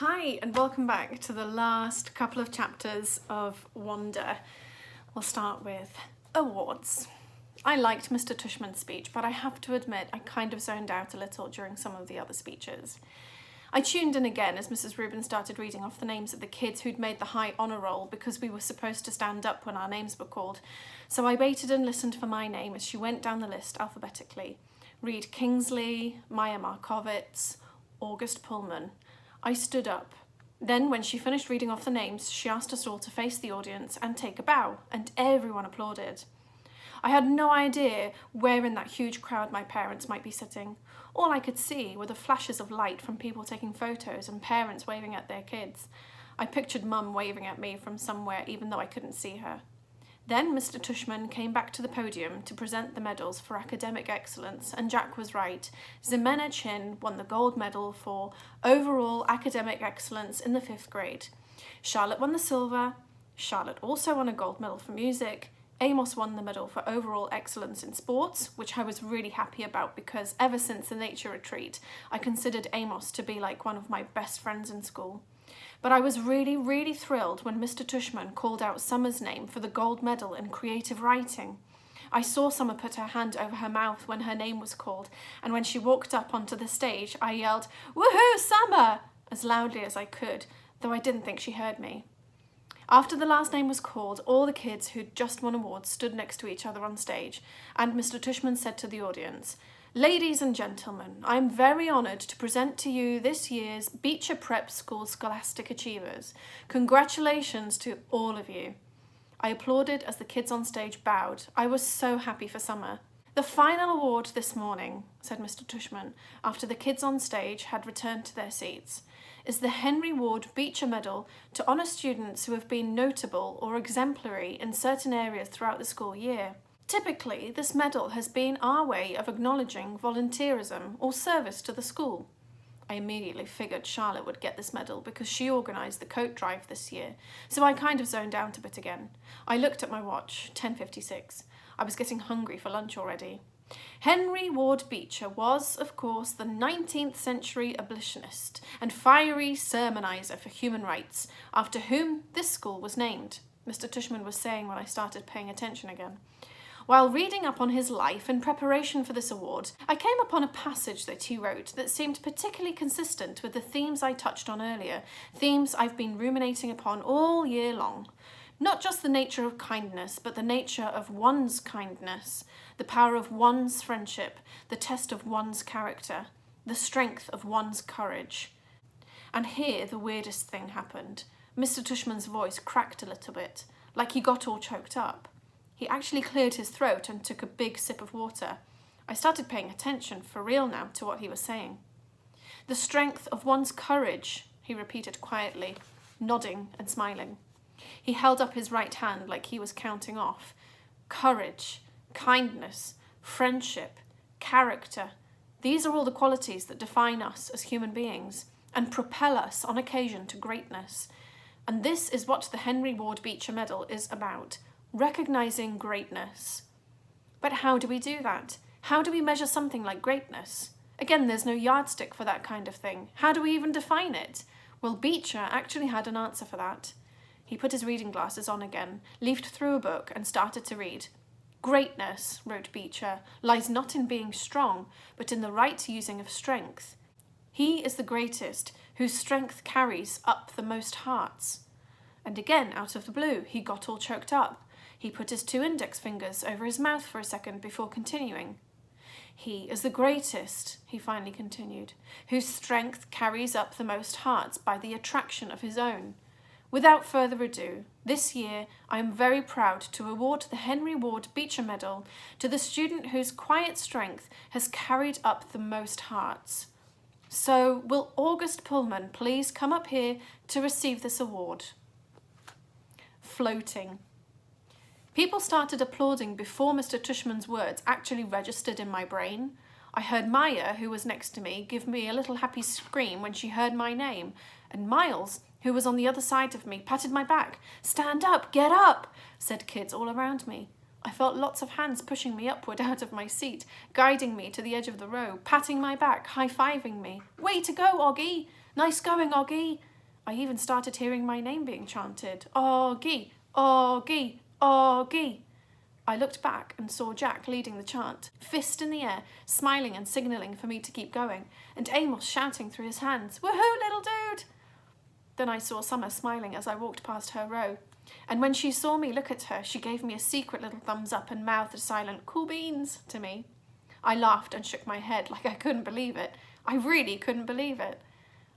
Hi and welcome back to the last couple of chapters of Wonder. We'll start with awards. I liked Mr. Tushman's speech, but I have to admit I kind of zoned out a little during some of the other speeches. I tuned in again as Mrs. Rubin started reading off the names of the kids who'd made the high honour roll because we were supposed to stand up when our names were called, so I waited and listened for my name as she went down the list alphabetically. Reed Kingsley, Maya Markovitz, August Pullman. I stood up. Then, when she finished reading off the names, she asked us all to face the audience and take a bow, and everyone applauded. I had no idea where in that huge crowd my parents might be sitting. All I could see were the flashes of light from people taking photos and parents waving at their kids. I pictured Mum waving at me from somewhere, even though I couldn't see her. Then Mr. Tushman came back to the podium to present the medals for academic excellence, and Jack was right. Ximena Chin won the gold medal for overall academic excellence in the 5th grade. Charlotte won the silver. Charlotte also won a gold medal for music. Amos won the medal for overall excellence in sports, which I was really happy about because ever since the nature retreat, I considered Amos to be like one of my best friends in school. But I was really thrilled when Mr. Tushman called out Summer's name for the gold medal in creative writing. I saw Summer put her hand over her mouth when her name was called, and when she walked up onto the stage, I yelled, "Woohoo, Summer!" as loudly as I could, though I didn't think she heard me. After the last name was called, all the kids who'd just won awards stood next to each other on stage, and Mr. Tushman said to the audience, "Ladies and gentlemen, I am very honoured to present to you this year's Beecher Prep School Scholastic Achievers. Congratulations to all of you." I applauded as the kids on stage bowed. I was so happy for Summer. "The final award this morning," said Mr. Tushman, after the kids on stage had returned to their seats, "is the Henry Ward Beecher Medal to honour students who have been notable or exemplary in certain areas throughout the school year. Typically, this medal has been our way of acknowledging volunteerism or service to the school." I immediately figured Charlotte would get this medal because she organised the coat drive this year, so I kind of zoned out a bit again. I looked at my watch, 10:56. I was getting hungry for lunch already. Henry Ward Beecher was, of course, the 19th century abolitionist and fiery sermonizer for human rights, after whom this school was named, Mr. Tushman was saying when I started paying attention again. While reading up on his life in preparation for this award, I came upon a passage that he wrote that seemed particularly consistent with the themes I touched on earlier, themes I've been ruminating upon all year long. Not just the nature of kindness, but the nature of one's kindness, the power of one's friendship, the test of one's character, the strength of one's courage. And here the weirdest thing happened. Mr. Tushman's voice cracked a little bit, like he got all choked up. He actually cleared his throat and took a big sip of water. I started paying attention, for real now, to what he was saying. "The strength of one's courage," he repeated quietly, nodding and smiling. He held up his right hand like he was counting off. Courage, kindness, friendship, character. These are all the qualities that define us as human beings and propel us on occasion to greatness. And this is what the Henry Ward Beecher Medal is about. Recognising greatness. But how do we do that? How do we measure something like greatness? Again, there's no yardstick for that kind of thing. How do we even define it? Well, Beecher actually had an answer for that. He put his reading glasses on again, leafed through a book and started to read. "Greatness," wrote Beecher, "lies not in being strong, but in the right using of strength. He is the greatest whose strength carries up the most hearts." And again, out of the blue, he got all choked up. He put his 2 index fingers over his mouth for a second before continuing. "He is the greatest," he finally continued, "whose strength carries up the most hearts by the attraction of his own. Without further ado, this year I am very proud to award the Henry Ward Beecher Medal to the student whose quiet strength has carried up the most hearts. So, will August Pullman please come up here to receive this award?" Floating. People started applauding before Mr. Tushman's words actually registered in my brain. I heard Maya, who was next to me, give me a little happy scream when she heard my name, and Miles, who was on the other side of me, patted my back. "Stand up, get up," said kids all around me. I felt lots of hands pushing me upward out of my seat, guiding me to the edge of the row, patting my back, high-fiving me. "Way to go, Oggie! Nice going, Oggie!" I even started hearing my name being chanted. Augie, Augie, Augie. I looked back and saw Jack leading the chant, fist in the air, smiling and signalling for me to keep going, and Amos shouting through his hands, "Woohoo, little dude!" Then I saw Summer smiling as I walked past her row, and when she saw me look at her, she gave me a secret little thumbs up and mouthed a silent "cool beans" to me. I laughed and shook my head like I couldn't believe it. I really couldn't believe it.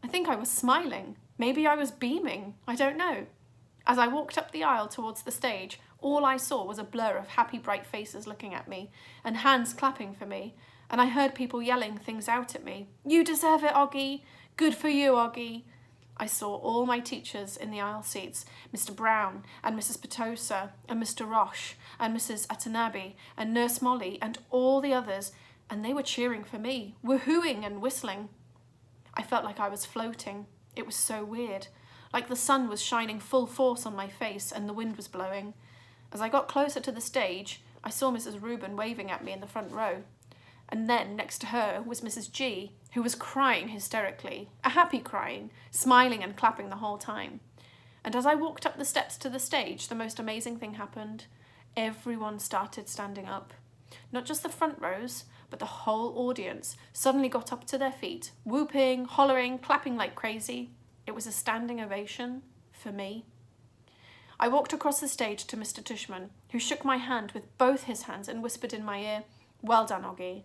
I think I was smiling. Maybe I was beaming. I don't know. As I walked up the aisle towards the stage, all I saw was a blur of happy, bright faces looking at me, and hands clapping for me, and I heard people yelling things out at me. "You deserve it, Augie! Good for you, Augie!" I saw all my teachers in the aisle seats, Mr. Browne and Mrs. Petosa and Mr. Roche and Mrs. Atanabi and Nurse Molly and all the others, and they were cheering for me, woohooing and whistling. I felt like I was floating. It was so weird, like the sun was shining full force on my face and the wind was blowing. As I got closer to the stage, I saw Mrs. Reuben waving at me in the front row. And then, next to her, was Mrs. G, who was crying hysterically, a happy crying, smiling and clapping the whole time. And as I walked up the steps to the stage, the most amazing thing happened. Everyone started standing up. Not just the front rows, but the whole audience suddenly got up to their feet, whooping, hollering, clapping like crazy. It was a standing ovation for me. I walked across the stage to Mr. Tushman, who shook my hand with both his hands and whispered in my ear, "Well done, Augie."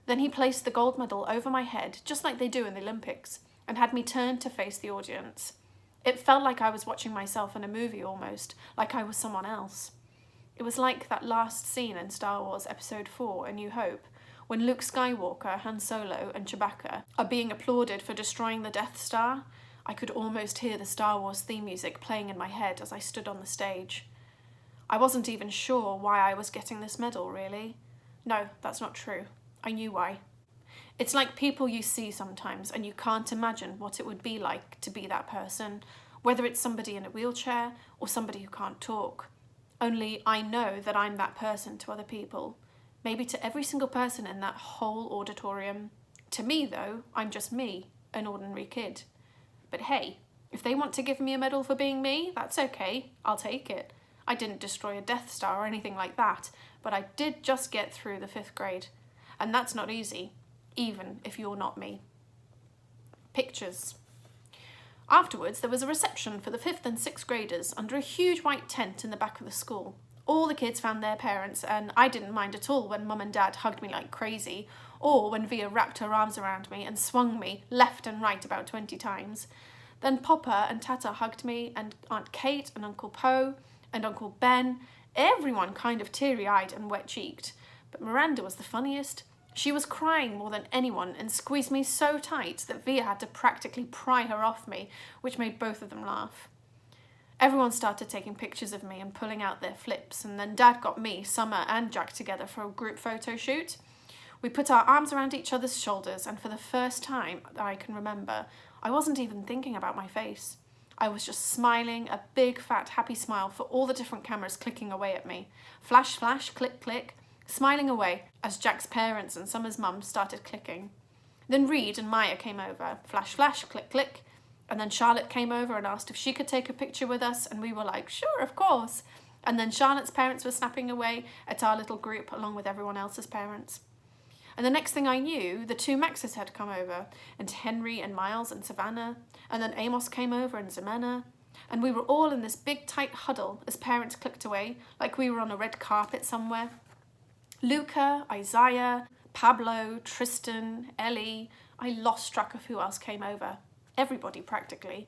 Then he placed the gold medal over my head, just like they do in the Olympics, and had me turn to face the audience. It felt like I was watching myself in a movie almost, like I was someone else. It was like that last scene in Star Wars Episode 4, A New Hope, when Luke Skywalker, Han Solo, and Chewbacca are being applauded for destroying the Death Star. I could almost hear the Star Wars theme music playing in my head as I stood on the stage. I wasn't even sure why I was getting this medal, really. No, that's not true. I knew why. It's like people you see sometimes and you can't imagine what it would be like to be that person, whether it's somebody in a wheelchair or somebody who can't talk. Only I know that I'm that person to other people, maybe to every single person in that whole auditorium. To me, though, I'm just me, an ordinary kid. But hey, if they want to give me a medal for being me, that's okay, I'll take it. I didn't destroy a Death Star or anything like that, but I did just get through the 5th grade. And that's not easy, even if you're not me. Pictures. Afterwards, there was a reception for the 5th and 6th graders under a huge white tent in the back of the school. All the kids found their parents, and I didn't mind at all when Mum and Dad hugged me like crazy, or when Via wrapped her arms around me and swung me left and right about 20 times. Then Papa and Tata hugged me, and Aunt Kate and Uncle Po and Uncle Ben, everyone kind of teary-eyed and wet-cheeked. But Miranda was the funniest. She was crying more than anyone and squeezed me so tight that Via had to practically pry her off me, which made both of them laugh. Everyone started taking pictures of me and pulling out their flips, and then Dad got me, Summer and Jack together for a group photo shoot. We put our arms around each other's shoulders, and for the first time that I can remember, I wasn't even thinking about my face. I was just smiling, a big, fat, happy smile for all the different cameras clicking away at me. Flash, flash, click, click, smiling away as Jack's parents and Summer's mum started clicking. Then Reed and Maya came over. Flash, flash, click, click. And then Charlotte came over and asked if she could take a picture with us, and we were like, sure, of course. And then Charlotte's parents were snapping away at our little group along with everyone else's parents. And the next thing I knew, the 2 Maxes had come over, and Henry and Miles and Savannah, and then Amos came over and Ximena, and we were all in this big tight huddle as parents clicked away, like we were on a red carpet somewhere. Luca, Isaiah, Pablo, Tristan, Ellie, I lost track of who else came over. Everybody, practically.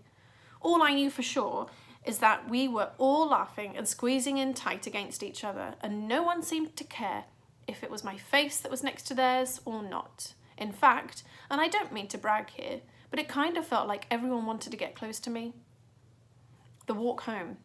All I knew for sure is that we were all laughing and squeezing in tight against each other, and no one seemed to care if it was my face that was next to theirs or not. In fact, and I don't mean to brag here, but it kind of felt like everyone wanted to get close to me. The walk home.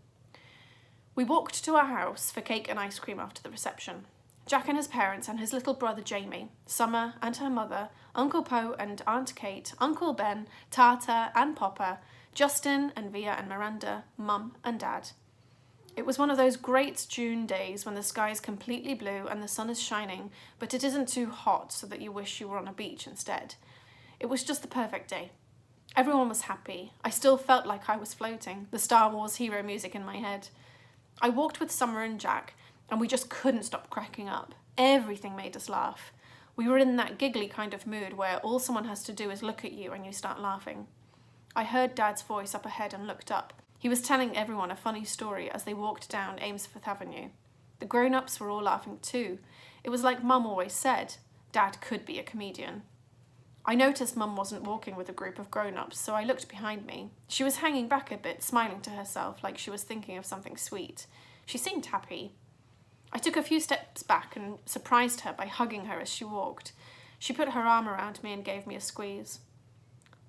We walked to our house for cake and ice cream after the reception. Jack and his parents and his little brother Jamie, Summer and her mother, Uncle Po and Aunt Kate, Uncle Ben, Tata and Papa, Justin and Via and Miranda, Mum and Dad. It was one of those great June days when the sky is completely blue and the sun is shining, but it isn't too hot so that you wish you were on a beach instead. It was just the perfect day. Everyone was happy. I still felt like I was floating, the Star Wars hero music in my head. I walked with Summer and Jack, and we just couldn't stop cracking up. Everything made us laugh. We were in that giggly kind of mood where all someone has to do is look at you and you start laughing. I heard Dad's voice up ahead and looked up. He was telling everyone a funny story as they walked down Amesforth Avenue. The grown-ups were all laughing too. It was like Mum always said, Dad could be a comedian. I noticed Mum wasn't walking with a group of grown-ups, so I looked behind me. She was hanging back a bit, smiling to herself like she was thinking of something sweet. She seemed happy. I took a few steps back and surprised her by hugging her as she walked. She put her arm around me and gave me a squeeze.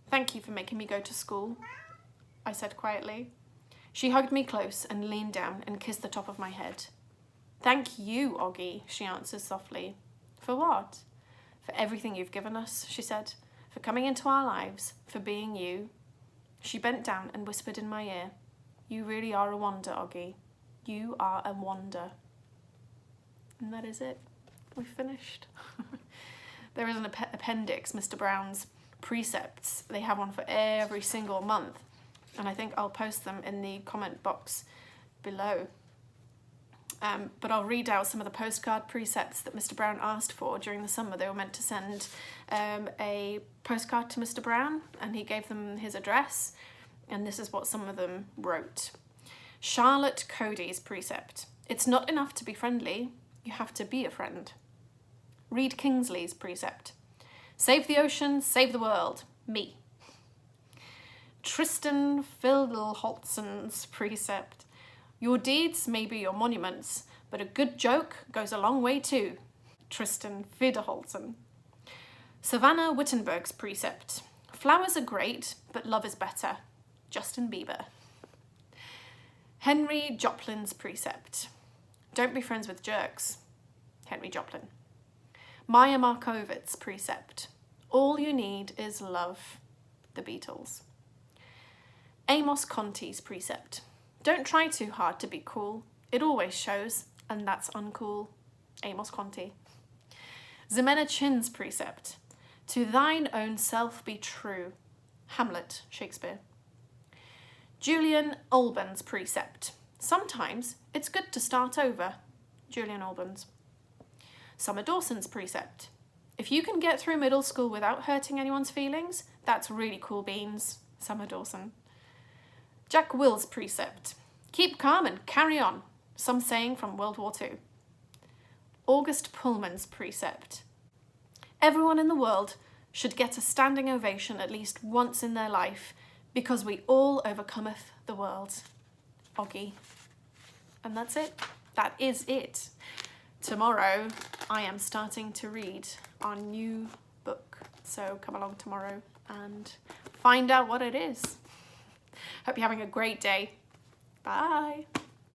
"Thank you for making me go to school," I said quietly. She hugged me close and leaned down and kissed the top of my head. "Thank you, Oggy," she answered softly. "For what?" "For everything you've given us," she said. "For coming into our lives, for being you." She bent down and whispered in my ear, "You really are a wonder, Oggy. You are a wonder." And that is it. We've finished. There is an appendix, Mr. Browne's precepts. They have one for every single month, and I think I'll post them in the comment box below. But I'll read out some of the postcard precepts that Mr. Browne asked for during the summer. They were meant to send a postcard to Mr. Browne, and he gave them his address, and this is what some of them wrote. Charlotte Cody's precept: "It's not enough to be friendly, you have to be a friend." Reed Kingsley's precept: "Save the ocean, save the world, me." Tristan Fidelholtzen's precept: "Your deeds may be your monuments, but a good joke goes a long way too." Tristan Fidelholtzen. Savannah Wittenberg's precept: "Flowers are great, but love is better." Justin Bieber. Henry Joplin's precept: "Don't be friends with jerks." Henry Joplin. Maya Markovitz's precept: "All you need is love." The Beatles. Amos Conti's precept: "Don't try too hard to be cool. It always shows, and that's uncool." Amos Conti. Ximena Chin's precept: "To thine own self be true." Hamlet, Shakespeare. Julian Olban's precept: "Sometimes it's good to start over." Julian Olban's. Summer Dawson's precept: "If you can get through middle school without hurting anyone's feelings, that's really cool beans." Summer Dawson. Jack Will's precept: "Keep calm and carry on." Some saying from World War II. August Pullman's precept: "Everyone in the world should get a standing ovation at least once in their life, because we all overcometh the world." Oggy. And that's it. That is it. Tomorrow, I am starting to read our new book. So come along tomorrow and find out what it is. Hope you're having a great day. Bye.